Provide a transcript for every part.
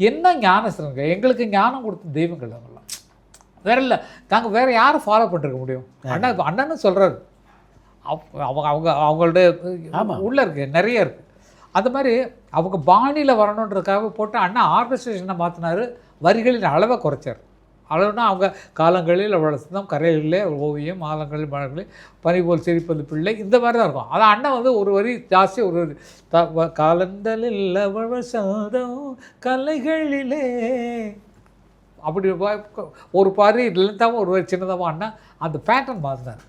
என்ன ஞானஸ்தரங்க, எங்களுக்கு ஞானம் கொடுத்த தெய்வங்கள் அவங்களாம். வேற இல்லை, நாங்கள் வேறு யாரை ஃபாலோ பண்ணிருக்க முடியும்? அண்ணன்னு சொல்கிறாரு. அவங்களுடைய உள்ளே இருக்குது, நிறைய இருக்குது. அது மாதிரி அவங்க பாணியில் வரணுன்றதுக்காக போட்டு அண்ணா ஆர்கஸ்ட்ரேஷனை மாற்றினார், வரிகளின் அளவை குறைச்சார். அளவுனா அவங்க காலங்களில் வளர்த்தம், கரைகளிலே ஓவியம், ஆலங்களில் மழங்களில் பனி போல் சிரிப்பது பிள்ளை, இந்த மாதிரி தான் இருக்கும். அதான் அண்ணன் வந்து ஒரு வரி ஜாஸ்தி, ஒரு வரி காலந்தலில் வசந்தம் கலைகளிலே அப்படி ஒரு பாரி லென்த்தாகவும் ஒரு வரி சின்னதாகவும் அண்ணா அந்த பேட்டர்ன் மாற்றினார்.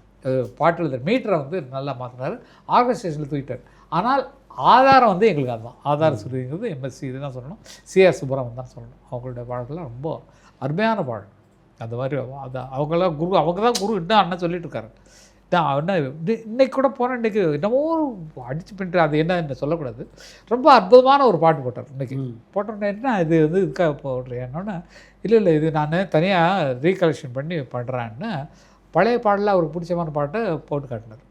பாட்டு எழுதுற மீட்டரை வந்து நல்லா மாற்றினார், ஆர்கஸ்ட்ரேஷனில் தூக்கிட்டார். ஆனால் ஆதாரம் வந்து எங்களுக்கு அதுதான். ஆதார சுருதிங்கிறது எம்எஸ்சி இதுதான் சொல்லணும், சிஆர் சுப்பராமன் தான் சொல்லணும். அவங்களுடைய பாடல்கள்லாம் ரொம்ப அருமையான பாடல். அந்த மாதிரி அது அவங்களாம் குரு, அவங்க தான் குரு. இன்னும் அண்ணன் சொல்லிட்டு இருக்காரு. அண்ணா இன்னைக்கு கூட போனேன், இன்றைக்கி என்னமோ அடிச்சு பின்ட்டு அது என்ன சொல்லக்கூடாது, ரொம்ப அற்புதமான ஒரு பாட்டு போட்டார். இன்றைக்கி போட்டோன்னே என்ன இது வந்து இதுக்காக போடுறேன் என்னன்னா, இல்லை இது நான் தனியாக ரீகலெக்ஷன் பண்ணி பண்ணுறேன்னு பழைய பாடலில் அவருக்கு பிடிச்சமான பாட்டை போட்டு காட்டினார்.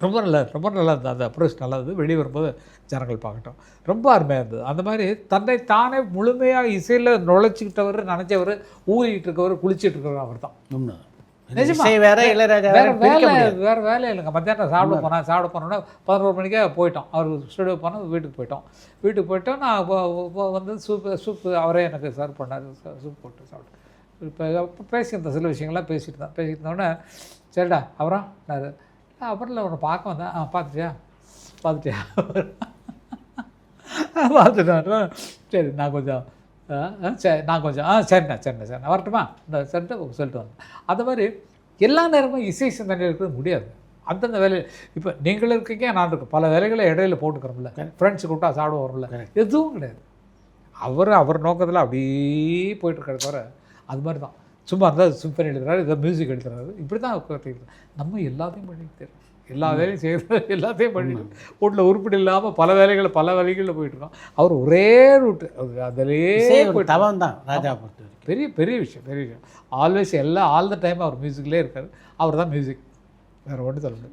ரொம்ப நல்லா இருந்தது. அந்த அப்ரோச் நல்லா இருந்தது. வெளியே வரும்போது ஜனங்கள் பார்க்கட்டும், ரொம்ப அருமையாக இருந்தது. அந்த மாதிரி தன்னை தானே முழுமையாக இசையில் நுழைச்சிக்கிட்டவர், நினச்சவர், ஊறிக்கிட்டு இருக்கவர், குளிச்சுட்டு இருக்கவர் அவர் தான். வேறு வேலை இல்லைங்க. மத்தியானம் சாப்பிட போனோன்னா 11 மணிக்கே போயிட்டோம். அவர் ஸ்டுடியோ போனோம், வீட்டுக்கு போயிட்டோம். நான் வந்து சூப்பு அவரே எனக்கு சர்வ் பண்ணார். சூப் போட்டு சாப்பிட்டேன். இப்போ பேசியிருந்தேன், சில விஷயங்கள்லாம் பேசிட்டு இருந்தோடனே சரிடா அப்புறம் அப்புறம் உன்னை பார்க்க வந்தேன். பார்த்துட்டியா பார்த்துட்டேன். சரி நான் கொஞ்சம் சரிண்ணா வரட்டுமா இந்த சொல்லிட்டு வந்தேன். அந்த மாதிரி எல்லா நேரமும் இசை சிந்தனை இருக்கிறது முடியாது. அந்தந்த வேலையில் இப்போ நீங்கள் இருக்கீங்க, நான் இருக்கேன், பல வேலைகளை இடையில போட்டுக்கிறோம்ல, ஃப்ரெண்ட்ஸு கூப்பிட்டா சாப்பிட வரும்ல, எதுவும் கிடையாது. அவர் நோக்கத்தில் அப்படியே போயிட்டுருக்கிற தவிர அது மாதிரி தான். சும்மா இருந்தால் சிம்பனி எழுதுறாரு, இதை மியூசிக் எழுதுறாரு, இப்படி தான் கற்றுக்கிட்டு நம்ம எல்லாத்தையும் பண்ணிட்டு தெரியும். எல்லா வேலையும் செய்கிறது, எல்லாத்தையும் பண்ணிட்டு வீட்டில் உருப்படி இல்லாமல் பல வழிகளில் போயிட்டுருக்கோம். அவர் ஒரே ரூட்டு, அதிலே போயிட்டு தவம் தான் ராஜா பொறுத்த பெரிய விஷயம். ஆல்வேஸ் ஆல் த டைம் அவர் மியூசிக்லேயே இருக்கார். அவர் தான் மியூசிக், வேறு ஒன்றும் சொல்ல முடியாது.